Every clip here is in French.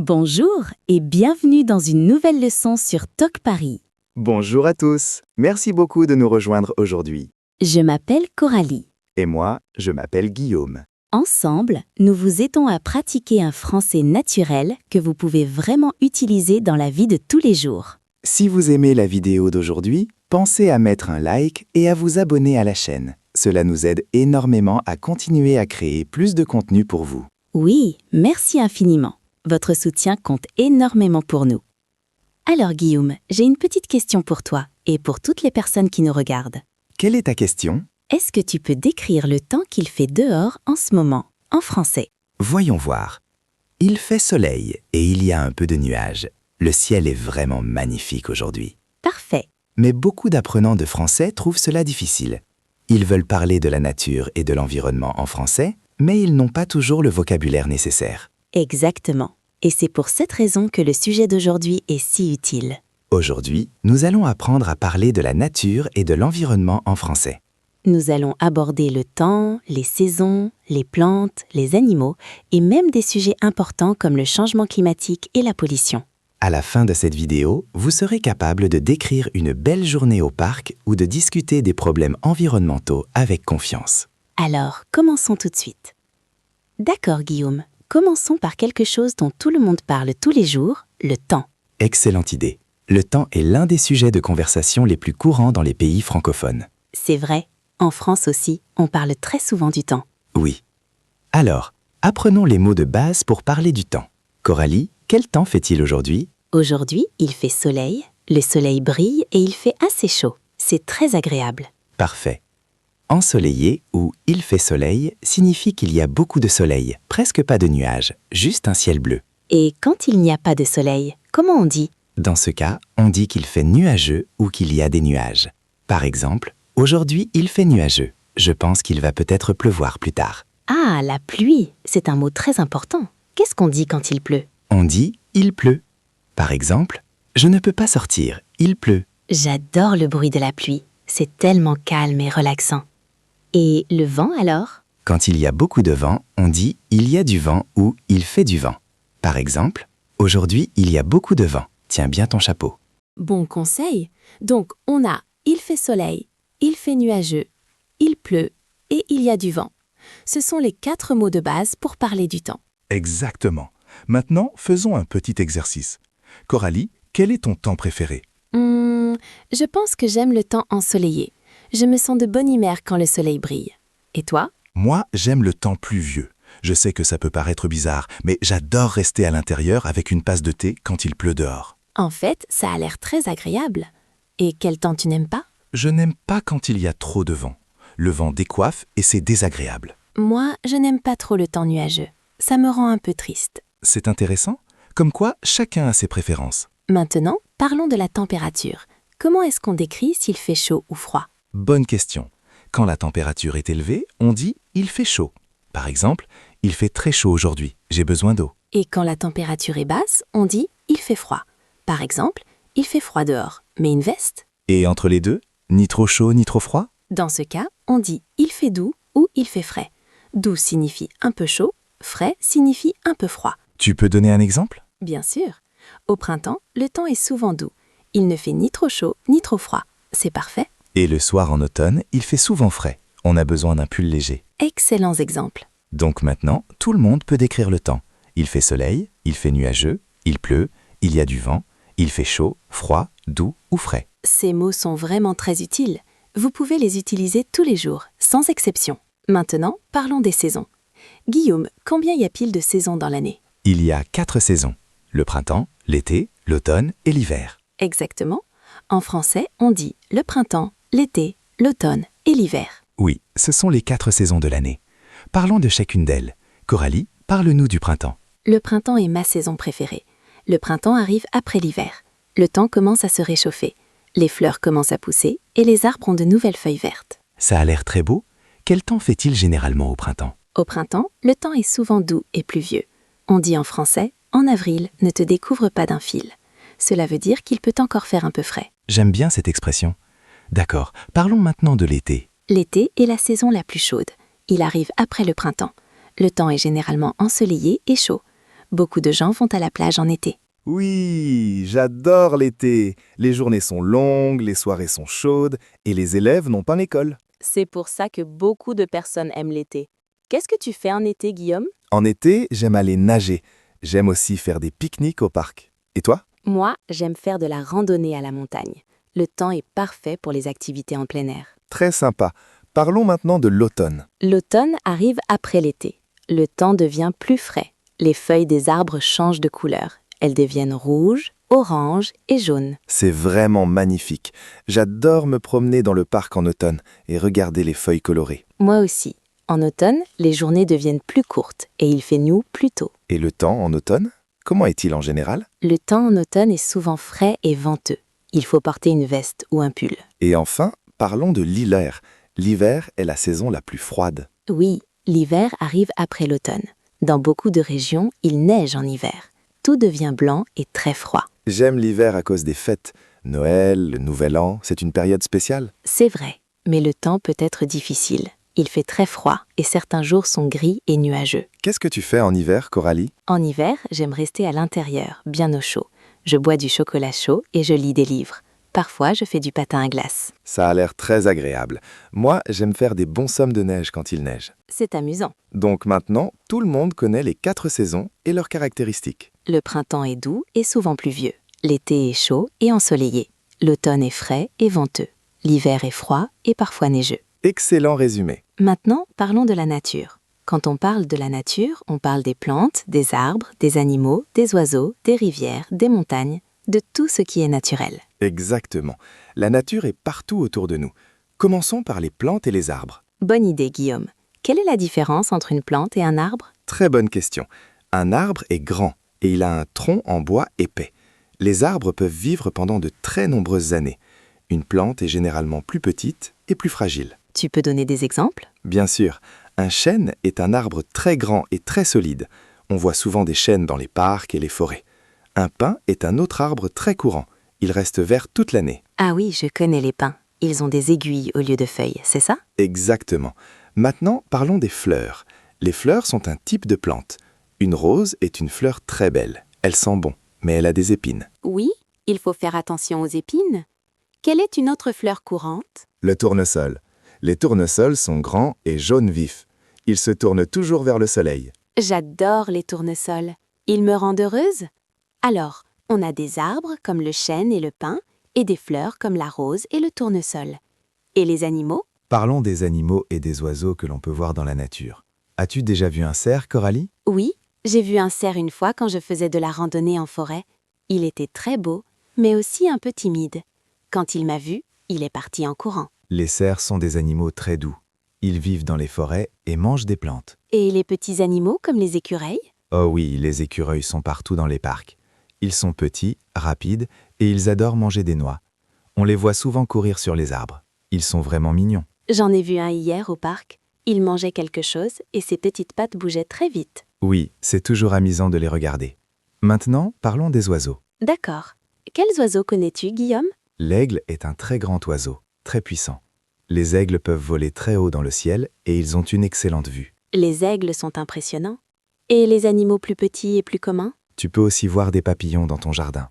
Bonjour et bienvenue dans une nouvelle leçon sur Talk Paris. Bonjour à tous, merci beaucoup de nous rejoindre aujourd'hui. Je m'appelle Coralie. Et moi, je m'appelle Guillaume. Ensemble, nous vous aidons à pratiquer un français naturel que vous pouvez vraiment utiliser dans la vie de tous les jours. Si vous aimez la vidéo d'aujourd'hui, pensez à mettre un like et à vous abonner à la chaîne. Cela nous aide énormément à continuer à créer plus de contenu pour vous. Oui, merci infiniment. Votre soutien compte énormément pour nous. Alors Guillaume, j'ai une petite question pour toi et pour toutes les personnes qui nous regardent. Quelle est ta question? Est-ce que tu peux décrire le temps qu'il fait dehors en ce moment, en français? Voyons voir. Il fait soleil et il y a un peu de nuages. Le ciel est vraiment magnifique aujourd'hui. Parfait. Mais beaucoup d'apprenants de français trouvent cela difficile. Ils veulent parler de la nature et de l'environnement en français, mais ils n'ont pas toujours le vocabulaire nécessaire. Exactement. Et c'est pour cette raison que le sujet d'aujourd'hui est si utile. Aujourd'hui, nous allons apprendre à parler de la nature et de l'environnement en français. Nous allons aborder le temps, les saisons, les plantes, les animaux et même des sujets importants comme le changement climatique et la pollution. À la fin de cette vidéo, vous serez capable de décrire une belle journée au parc ou de discuter des problèmes environnementaux avec confiance. Alors, commençons tout de suite. D'accord Guillaume, commençons par quelque chose dont tout le monde parle tous les jours, le temps. Excellente idée. Le temps est l'un des sujets de conversation les plus courants dans les pays francophones. C'est vrai, en France aussi, on parle très souvent du temps. Oui. Alors, apprenons les mots de base pour parler du temps. Coralie, quel temps fait-il aujourd'hui? Aujourd'hui, il fait soleil, le soleil brille et il fait assez chaud. C'est très agréable. Parfait. Ensoleillé ou il fait soleil signifie qu'il y a beaucoup de soleil, presque pas de nuages, juste un ciel bleu. Et quand il n'y a pas de soleil, comment on dit? Dans ce cas, on dit qu'il fait nuageux ou qu'il y a des nuages. Par exemple, aujourd'hui il fait nuageux. Je pense qu'il va peut-être pleuvoir plus tard. Ah, la pluie, c'est un mot très important. Qu'est-ce qu'on dit quand il pleut? On dit il pleut. Par exemple, je ne peux pas sortir, il pleut. J'adore le bruit de la pluie. C'est tellement calme et relaxant. Et le vent alors? Quand il y a beaucoup de vent, on dit il y a du vent ou il fait du vent. Par exemple, aujourd'hui il y a beaucoup de vent. Tiens bien ton chapeau. Bon conseil. Donc, on a il fait soleil, il fait nuageux, il pleut et il y a du vent. Ce sont les 4 mots de base pour parler du temps. Exactement. Maintenant, faisons un petit exercice. Coralie, quel est ton temps préféré? Je pense que j'aime le temps ensoleillé. Je me sens de bonne humeur quand le soleil brille. Et toi? Moi, j'aime le temps pluvieux. Je sais que ça peut paraître bizarre, mais j'adore rester à l'intérieur avec une tasse de thé quand il pleut dehors. En fait, ça a l'air très agréable. Et quel temps tu n'aimes pas? Je n'aime pas quand il y a trop de vent. Le vent décoiffe et c'est désagréable. Moi, je n'aime pas trop le temps nuageux. Ça me rend un peu triste. C'est intéressant, comme quoi chacun a ses préférences. Maintenant, parlons de la température. Comment est-ce qu'on décrit s'il fait chaud ou froid? Bonne question. Quand la température est élevée, on dit « il fait chaud ». Par exemple, « il fait très chaud aujourd'hui, j'ai besoin d'eau ». Et quand la température est basse, on dit « il fait froid ». Par exemple, « il fait froid dehors, mets une veste ». Et entre les deux, ni trop chaud ni trop froid? Dans ce cas, on dit « il fait doux » ou « il fait frais ». Doux signifie un peu chaud, frais signifie un peu froid. Tu peux donner un exemple? Bien sûr. Au printemps, le temps est souvent doux. Il ne fait ni trop chaud ni trop froid. C'est parfait. Et le soir en automne, il fait souvent frais. On a besoin d'un pull léger. Excellents exemples. Donc maintenant, tout le monde peut décrire le temps. Il fait soleil, il fait nuageux, il pleut, il y a du vent, il fait chaud, froid, doux ou frais. Ces mots sont vraiment très utiles. Vous pouvez les utiliser tous les jours, sans exception. Maintenant, parlons des saisons. Guillaume, combien y a-t-il de saisons dans l'année? Il y a 4 saisons. Le printemps, l'été, l'automne et l'hiver. Exactement. En français, on dit le printemps, l'été, l'automne et l'hiver. Oui, ce sont les 4 saisons de l'année. Parlons de chacune d'elles. Coralie, parle-nous du printemps. Le printemps est ma saison préférée. Le printemps arrive après l'hiver. Le temps commence à se réchauffer. Les fleurs commencent à pousser et les arbres ont de nouvelles feuilles vertes. Ça a l'air très beau. Quel temps fait-il généralement au printemps? Au printemps, le temps est souvent doux et pluvieux. On dit en français « en avril, ne te découvre pas d'un fil ». Cela veut dire qu'il peut encore faire un peu frais. J'aime bien cette expression. D'accord, parlons maintenant de l'été. L'été est la saison la plus chaude. Il arrive après le printemps. Le temps est généralement ensoleillé et chaud. Beaucoup de gens vont à la plage en été. Oui, j'adore l'été. Les journées sont longues, les soirées sont chaudes et les élèves n'ont pas l'école. C'est pour ça que beaucoup de personnes aiment l'été. Qu'est-ce que tu fais en été, Guillaume? En été, j'aime aller nager. J'aime aussi faire des pique-niques au parc. Et toi? Moi, j'aime faire de la randonnée à la montagne. Le temps est parfait pour les activités en plein air. Très sympa. Parlons maintenant de l'automne. L'automne arrive après l'été. Le temps devient plus frais. Les feuilles des arbres changent de couleur. Elles deviennent rouges, oranges et jaunes. C'est vraiment magnifique. J'adore me promener dans le parc en automne et regarder les feuilles colorées. Moi aussi. En automne, les journées deviennent plus courtes et il fait nuit plus tôt. Et le temps en automne? Comment est-il en général? Le temps en automne est souvent frais et venteux. Il faut porter une veste ou un pull. Et enfin, parlons de l'hiver. L'hiver est la saison la plus froide. Oui, l'hiver arrive après l'automne. Dans beaucoup de régions, il neige en hiver. Tout devient blanc et très froid. J'aime l'hiver à cause des fêtes. Noël, le Nouvel An, c'est une période spéciale. C'est vrai, mais le temps peut être difficile. Il fait très froid et certains jours sont gris et nuageux. Qu'est-ce que tu fais en hiver, Coralie? En hiver, j'aime rester à l'intérieur, bien au chaud. Je bois du chocolat chaud et je lis des livres. Parfois, je fais du patin à glace. Ça a l'air très agréable. Moi, j'aime faire des bonshommes de neige quand il neige. C'est amusant. Donc maintenant, tout le monde connaît les 4 saisons et leurs caractéristiques. Le printemps est doux et souvent pluvieux. L'été est chaud et ensoleillé. L'automne est frais et venteux. L'hiver est froid et parfois neigeux. Excellent résumé. Maintenant, parlons de la nature. Quand on parle de la nature, on parle des plantes, des arbres, des animaux, des oiseaux, des rivières, des montagnes, de tout ce qui est naturel. Exactement. La nature est partout autour de nous. Commençons par les plantes et les arbres. Bonne idée, Guillaume. Quelle est la différence entre une plante et un arbre? Très bonne question. Un arbre est grand et il a un tronc en bois épais. Les arbres peuvent vivre pendant de très nombreuses années. Une plante est généralement plus petite et plus fragile. Tu peux donner des exemples? Bien sûr, un chêne est un arbre très grand et très solide. On voit souvent des chênes dans les parcs et les forêts. Un pin est un autre arbre très courant. Il reste vert toute l'année. Ah oui, je connais les pins. Ils ont des aiguilles au lieu de feuilles, c'est ça? Exactement. Maintenant, parlons des fleurs. Les fleurs sont un type de plante. Une rose est une fleur très belle. Elle sent bon, mais elle a des épines. Oui, il faut faire attention aux épines. Quelle est une autre fleur courante? Le tournesol. Les tournesols sont grands et jaunes vifs. Ils se tournent toujours vers le soleil. J'adore les tournesols. Ils me rendent heureuse. Alors, on a des arbres comme le chêne et le pin, et des fleurs comme la rose et le tournesol. Et les animaux? Parlons des animaux et des oiseaux que l'on peut voir dans la nature. As-tu déjà vu un cerf, Coralie? Oui, j'ai vu un cerf une fois quand je faisais de la randonnée en forêt. Il était très beau, mais aussi un peu timide. Quand il m'a vu, il est parti en courant. Les cerfs sont des animaux très doux. Ils vivent dans les forêts et mangent des plantes. Et les petits animaux comme les écureuils? Oh oui, les écureuils sont partout dans les parcs. Ils sont petits, rapides et ils adorent manger des noix. On les voit souvent courir sur les arbres. Ils sont vraiment mignons. J'en ai vu un hier au parc. Il mangeait quelque chose et ses petites pattes bougeaient très vite. Oui, c'est toujours amusant de les regarder. Maintenant, parlons des oiseaux. D'accord. Quels oiseaux connais-tu, Guillaume? L'aigle est un très grand oiseau, très puissant. Les aigles peuvent voler très haut dans le ciel et ils ont une excellente vue. Les aigles sont impressionnants. Et les animaux plus petits et plus communs? Tu peux aussi voir des papillons dans ton jardin.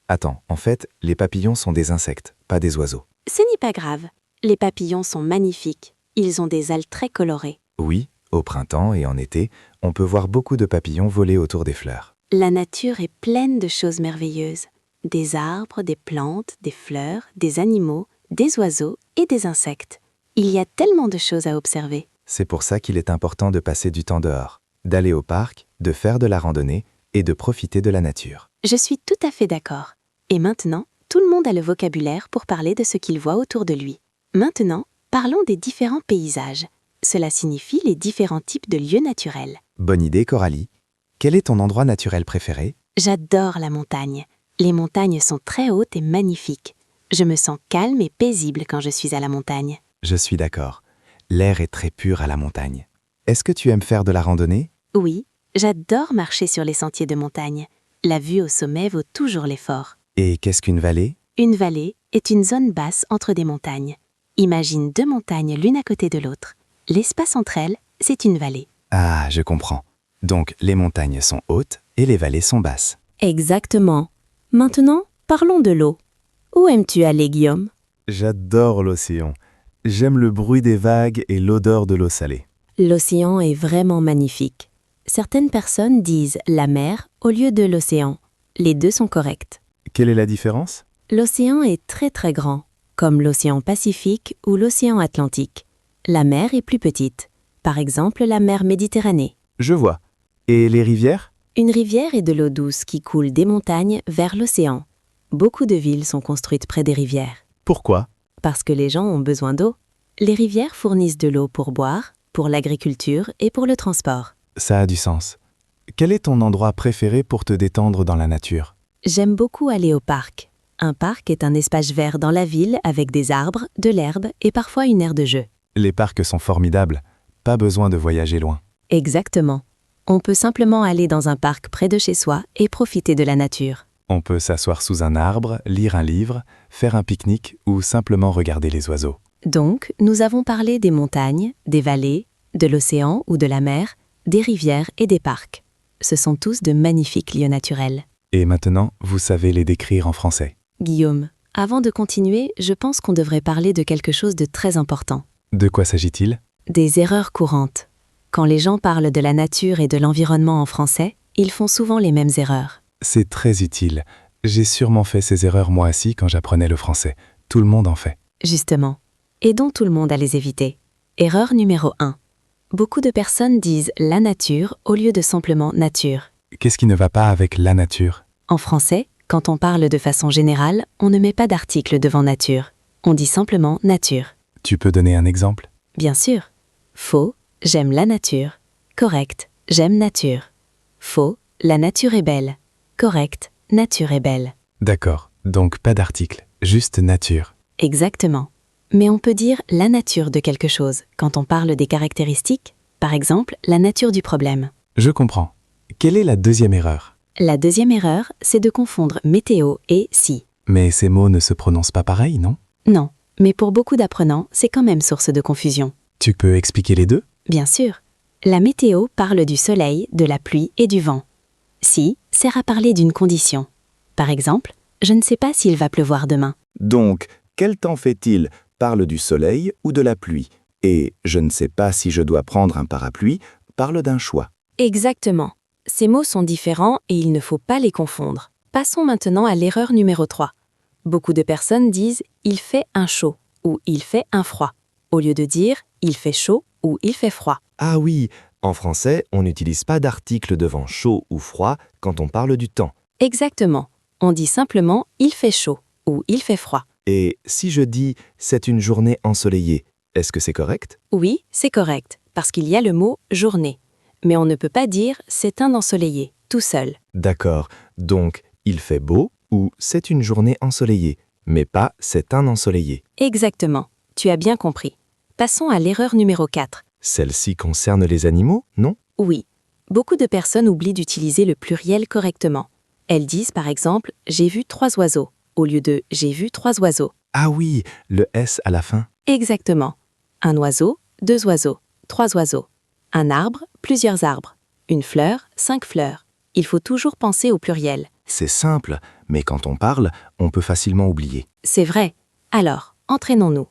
Attends, en fait, les papillons sont des insectes, pas des oiseaux. Ce n'est pas grave. Les papillons sont magnifiques. Ils ont des ailes très colorées. Oui, au printemps et en été, on peut voir beaucoup de papillons voler autour des fleurs. La nature est pleine de choses merveilleuses. Des arbres, des plantes, des fleurs, des animaux, des oiseaux et des insectes. Il y a tellement de choses à observer. C'est pour ça qu'il est important de passer du temps dehors, d'aller au parc, de faire de la randonnée et de profiter de la nature. Je suis tout à fait d'accord. Et maintenant, tout le monde a le vocabulaire pour parler de ce qu'il voit autour de lui. Maintenant, parlons des différents paysages. Cela signifie les différents types de lieux naturels. Bonne idée, Coralie. Quel est ton endroit naturel préféré? J'adore la montagne. Les montagnes sont très hautes et magnifiques. Je me sens calme et paisible quand je suis à la montagne. Je suis d'accord. L'air est très pur à la montagne. Est-ce que tu aimes faire de la randonnée? Oui, j'adore marcher sur les sentiers de montagne. La vue au sommet vaut toujours l'effort. Et qu'est-ce qu'une vallée? Une vallée est une zone basse entre des montagnes. Imagine 2 montagnes l'une à côté de l'autre. L'espace entre elles, c'est une vallée. Ah, je comprends. Donc, les montagnes sont hautes et les vallées sont basses. Exactement. Maintenant, parlons de l'eau. Où aimes-tu aller, Guillaume? J'adore l'océan. J'aime le bruit des vagues et l'odeur de l'eau salée. L'océan est vraiment magnifique. Certaines personnes disent la mer au lieu de l'océan. Les deux sont corrects. Quelle est la différence? L'océan est très très grand, comme l'océan Pacifique ou l'océan Atlantique. La mer est plus petite, par exemple la mer Méditerranée. Je vois. Et les rivières? Une rivière est de l'eau douce qui coule des montagnes vers l'océan. Beaucoup de villes sont construites près des rivières. Pourquoi? Parce que les gens ont besoin d'eau. Les rivières fournissent de l'eau pour boire, pour l'agriculture et pour le transport. Ça a du sens. Quel est ton endroit préféré pour te détendre dans la nature? J'aime beaucoup aller au parc. Un parc est un espace vert dans la ville avec des arbres, de l'herbe et parfois une aire de jeu. Les parcs sont formidables. Pas besoin de voyager loin. Exactement. On peut simplement aller dans un parc près de chez soi et profiter de la nature. On peut s'asseoir sous un arbre, lire un livre, faire un pique-nique ou simplement regarder les oiseaux. Donc, nous avons parlé des montagnes, des vallées, de l'océan ou de la mer, des rivières et des parcs. Ce sont tous de magnifiques lieux naturels. Et maintenant, vous savez les décrire en français. Guillaume, avant de continuer, je pense qu'on devrait parler de quelque chose de très important. De quoi s'agit-il? Des erreurs courantes. Quand les gens parlent de la nature et de l'environnement en français, ils font souvent les mêmes erreurs. C'est très utile. J'ai sûrement fait ces erreurs moi aussi quand j'apprenais le français. Tout le monde en fait. Justement. Aidons tout le monde à les éviter. Erreur numéro 1. Beaucoup de personnes disent la nature au lieu de simplement nature. Qu'est-ce qui ne va pas avec la nature? En français, quand on parle de façon générale, on ne met pas d'article devant nature. On dit simplement nature. Tu peux donner un exemple? Bien sûr. Faux, j'aime la nature. Correct, j'aime nature. Faux, la nature est belle. Correct, nature est belle. D'accord, donc pas d'article, juste nature. Exactement. Mais on peut dire la nature de quelque chose quand on parle des caractéristiques, par exemple la nature du problème. Je comprends. Quelle est la deuxième erreur? La deuxième erreur, c'est de confondre météo et si. Mais ces mots ne se prononcent pas pareil, non? Non, mais pour beaucoup d'apprenants, c'est quand même source de confusion. Tu peux expliquer les deux? Bien sûr. La météo parle du soleil, de la pluie et du vent. Si sert à parler d'une condition. Par exemple, je ne sais pas s'il va pleuvoir demain. Donc, quel temps fait-il parle du soleil ou de la pluie. Et je ne sais pas si je dois prendre un parapluie parle d'un choix. Exactement. Ces mots sont différents et il ne faut pas les confondre. Passons maintenant à l'erreur numéro 3. Beaucoup de personnes disent « il fait un chaud » ou « il fait un froid », au lieu de dire « il fait chaud » ou « il fait froid ». Ah oui, en français, on n'utilise pas d'article devant chaud ou froid quand on parle du temps. Exactement. On dit simplement « il fait chaud » ou « il fait froid ». Et si je dis « c'est une journée ensoleillée », est-ce que c'est correct? Oui, c'est correct, parce qu'il y a le mot « journée ». Mais on ne peut pas dire « c'est un ensoleillé » tout seul. D'accord, donc il fait beau ou c'est une journée ensoleillée, mais pas c'est un ensoleillé. Exactement, tu as bien compris. Passons à l'erreur numéro 4. Celle-ci concerne les animaux, non? Oui, beaucoup de personnes oublient d'utiliser le pluriel correctement. Elles disent par exemple « j'ai vu 3 oiseaux » au lieu de « j'ai vu 3 oiseaux ». Ah oui, le S à la fin. Exactement. Un oiseau, 2 oiseaux, 3 oiseaux. Un arbre, plusieurs arbres. Une fleur, 5 fleurs. Il faut toujours penser au pluriel. C'est simple, mais quand on parle, on peut facilement oublier. C'est vrai. Alors, entraînons-nous.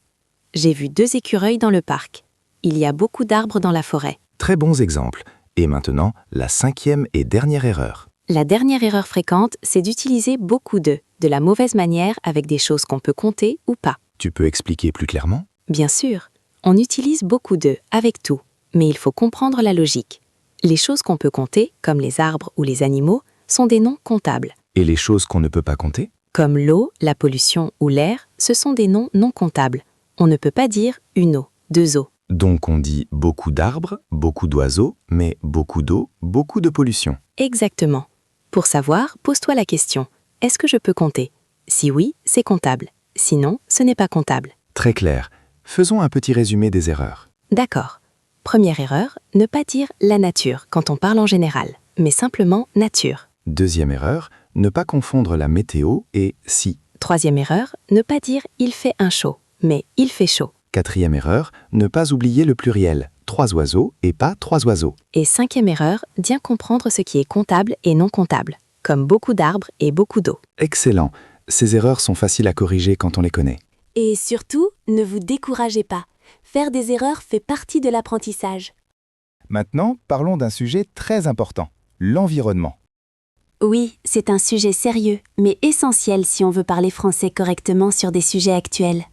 J'ai vu 2 écureuils dans le parc. Il y a beaucoup d'arbres dans la forêt. Très bons exemples. Et maintenant, la 5e et dernière erreur. La dernière erreur fréquente, c'est d'utiliser beaucoup de la mauvaise manière avec des choses qu'on peut compter ou pas. Tu peux expliquer plus clairement? Bien sûr, on utilise beaucoup de avec tout, mais il faut comprendre la logique. Les choses qu'on peut compter, comme les arbres ou les animaux, sont des noms comptables. Et les choses qu'on ne peut pas compter? Comme l'eau, la pollution ou l'air, ce sont des noms non comptables. On ne peut pas dire une eau, 2 eaux. Donc on dit beaucoup d'arbres, beaucoup d'oiseaux, mais beaucoup d'eau, beaucoup de pollution. Exactement. Pour savoir, pose-toi la question. Est-ce que je peux compter? Si oui, c'est comptable. Sinon, ce n'est pas comptable. Très clair. Faisons un petit résumé des erreurs. D'accord. Première erreur, ne pas dire la nature quand on parle en général, mais simplement nature. Deuxième erreur, ne pas confondre la météo et si. Troisième erreur, ne pas dire il fait un chaud, mais il fait chaud. Quatrième erreur, ne pas oublier le pluriel. 3 oiseaux et pas 3 oiseaux. Et cinquième erreur, bien comprendre ce qui est comptable et non comptable, comme beaucoup d'arbres et beaucoup d'eau. Excellent. Ces erreurs sont faciles à corriger quand on les connaît. Et surtout, ne vous découragez pas. Faire des erreurs fait partie de l'apprentissage. Maintenant, parlons d'un sujet très important, l'environnement. Oui, c'est un sujet sérieux, mais essentiel si on veut parler français correctement sur des sujets actuels.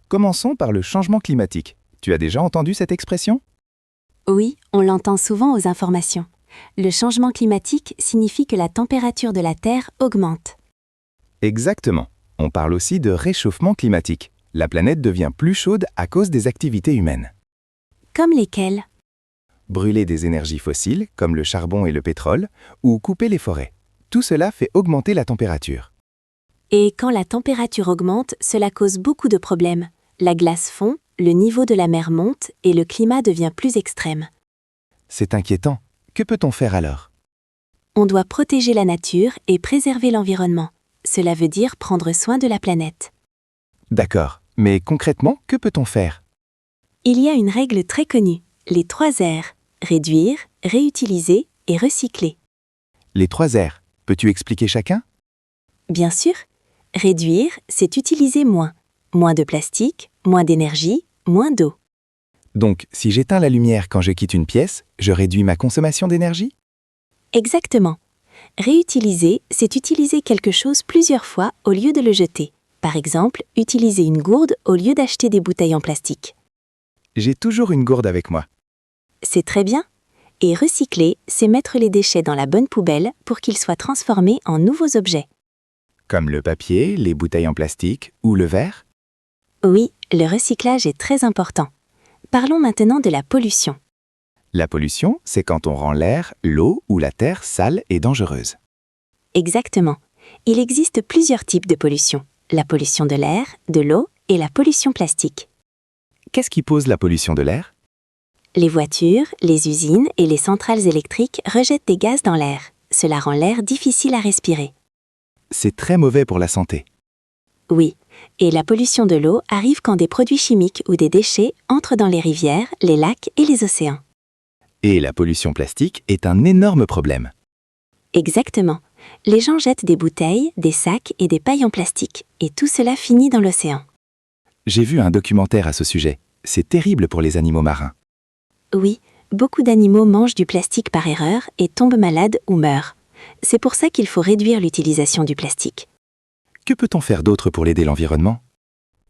Commençons par le changement climatique. Tu as déjà entendu cette expression ? Oui, on l'entend souvent aux informations. Le changement climatique signifie que la température de la Terre augmente. Exactement. On parle aussi de réchauffement climatique. La planète devient plus chaude à cause des activités humaines. Comme lesquelles ? Brûler des énergies fossiles, comme le charbon et le pétrole, ou couper les forêts. Tout cela fait augmenter la température. Et quand la température augmente, cela cause beaucoup de problèmes. La glace fond, le niveau de la mer monte et le climat devient plus extrême. C'est inquiétant. Que peut-on faire alors ? On doit protéger la nature et préserver l'environnement. Cela veut dire prendre soin de la planète. D'accord. Mais concrètement, que peut-on faire ? Il y a une règle très connue, les 3 R. Réduire, réutiliser et recycler. Les 3 R. Peux-tu expliquer chacun ? Bien sûr, réduire, c'est utiliser moins. Moins de plastique, moins d'énergie, moins d'eau. Donc, si j'éteins la lumière quand je quitte une pièce, je réduis ma consommation d'énergie ? Exactement. Réutiliser, c'est utiliser quelque chose plusieurs fois au lieu de le jeter. Par exemple, utiliser une gourde au lieu d'acheter des bouteilles en plastique. J'ai toujours une gourde avec moi. C'est très bien. Et recycler, c'est mettre les déchets dans la bonne poubelle pour qu'ils soient transformés en nouveaux objets. Comme le papier, les bouteilles en plastique ou le verre ? Oui, le recyclage est très important. Parlons maintenant de la pollution. La pollution, c'est quand on rend l'air, l'eau ou la terre sale et dangereuse. Exactement. Il existe plusieurs types de pollution. La pollution de l'air, de l'eau et la pollution plastique. Qu'est-ce qui pose la pollution de l'air ? Les voitures, les usines et les centrales électriques rejettent des gaz dans l'air. Cela rend l'air difficile à respirer. C'est très mauvais pour la santé. Oui, et la pollution de l'eau arrive quand des produits chimiques ou des déchets entrent dans les rivières, les lacs et les océans. Et la pollution plastique est un énorme problème. Exactement. Les gens jettent des bouteilles, des sacs et des pailles en plastique, et tout cela finit dans l'océan. J'ai vu un documentaire à ce sujet. C'est terrible pour les animaux marins. Oui, beaucoup d'animaux mangent du plastique par erreur et tombent malades ou meurent. C'est pour ça qu'il faut réduire l'utilisation du plastique. Que peut-on faire d'autre pour aider l'environnement ?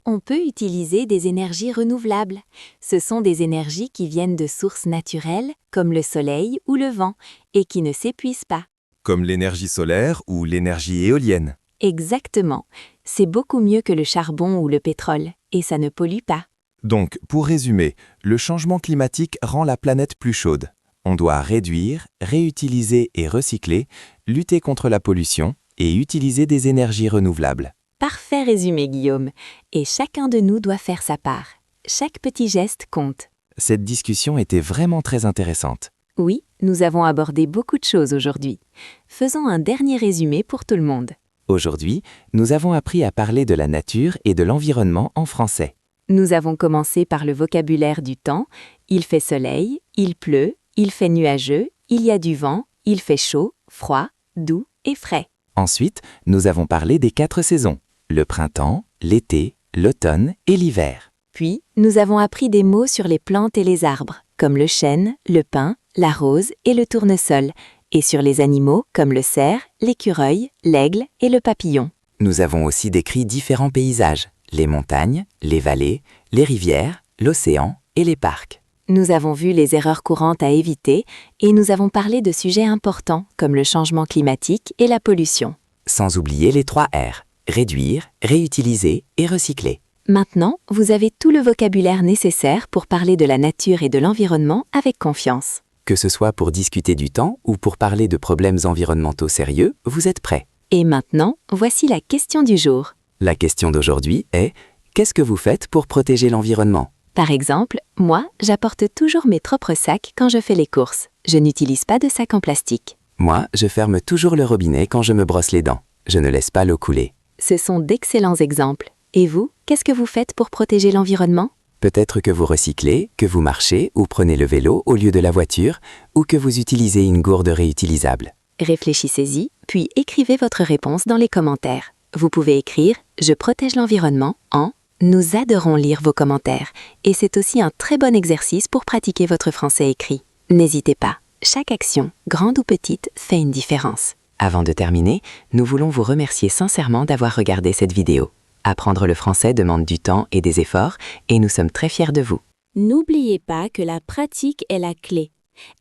On peut utiliser des énergies renouvelables. Ce sont des énergies qui viennent de sources naturelles, comme le soleil ou le vent, et qui ne s'épuisent pas. Comme l'énergie solaire ou l'énergie éolienne. Exactement. C'est beaucoup mieux que le charbon ou le pétrole, et ça ne pollue pas. Donc, pour résumer, le changement climatique rend la planète plus chaude. On doit réduire, réutiliser et recycler, lutter contre la pollution et utiliser des énergies renouvelables. Parfait résumé, Guillaume. Et chacun de nous doit faire sa part. Chaque petit geste compte. Cette discussion était vraiment très intéressante. Oui, nous avons abordé beaucoup de choses aujourd'hui. Faisons un dernier résumé pour tout le monde. Aujourd'hui, nous avons appris à parler de la nature et de l'environnement en français. Nous avons commencé par le vocabulaire du temps. Il fait soleil, il pleut, il fait nuageux, il y a du vent, il fait chaud, froid, doux et frais. Ensuite, nous avons parlé des 4 saisons, le printemps, l'été, l'automne et l'hiver. Puis, nous avons appris des mots sur les plantes et les arbres, comme le chêne, le pin, la rose et le tournesol, et sur les animaux comme le cerf, l'écureuil, l'aigle et le papillon. Nous avons aussi décrit différents paysages, les montagnes, les vallées, les rivières, l'océan et les parcs. Nous avons vu les erreurs courantes à éviter et nous avons parlé de sujets importants comme le changement climatique et la pollution. Sans oublier les 3 R, réduire, réutiliser et recycler. Maintenant, vous avez tout le vocabulaire nécessaire pour parler de la nature et de l'environnement avec confiance. Que ce soit pour discuter du temps ou pour parler de problèmes environnementaux sérieux, vous êtes prêts. Et maintenant, voici la question du jour. La question d'aujourd'hui est « Qu'est-ce que vous faites pour protéger l'environnement ?» Par exemple, moi, j'apporte toujours mes propres sacs quand je fais les courses. Je n'utilise pas de sacs en plastique. Moi, je ferme toujours le robinet quand je me brosse les dents. Je ne laisse pas l'eau couler. Ce sont d'excellents exemples. Et vous, qu'est-ce que vous faites pour protéger l'environnement ? Peut-être que vous recyclez, que vous marchez ou prenez le vélo au lieu de la voiture, ou que vous utilisez une gourde réutilisable. Réfléchissez-y, puis écrivez votre réponse dans les commentaires. Vous pouvez écrire « Je protège l'environnement » en « Nous adorons lire vos commentaires » et c'est aussi un très bon exercice pour pratiquer votre français écrit. N'hésitez pas, chaque action, grande ou petite, fait une différence. Avant de terminer, nous voulons vous remercier sincèrement d'avoir regardé cette vidéo. Apprendre le français demande du temps et des efforts et nous sommes très fiers de vous. N'oubliez pas que la pratique est la clé.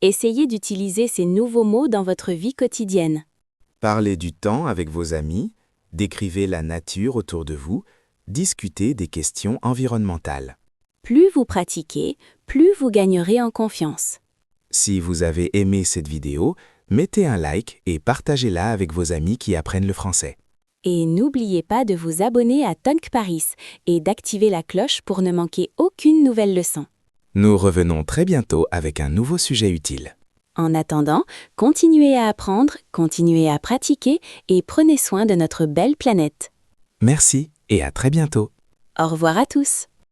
Essayez d'utiliser ces nouveaux mots dans votre vie quotidienne. Parlez du temps avec vos amis, décrivez la nature autour de vous, discutez des questions environnementales. Plus vous pratiquez, plus vous gagnerez en confiance. Si vous avez aimé cette vidéo, mettez un like et partagez-la avec vos amis qui apprennent le français. Et n'oubliez pas de vous abonner à Tonk Paris et d'activer la cloche pour ne manquer aucune nouvelle leçon. Nous revenons très bientôt avec un nouveau sujet utile. En attendant, continuez à apprendre, continuez à pratiquer et prenez soin de notre belle planète. Merci et à très bientôt. Au revoir à tous.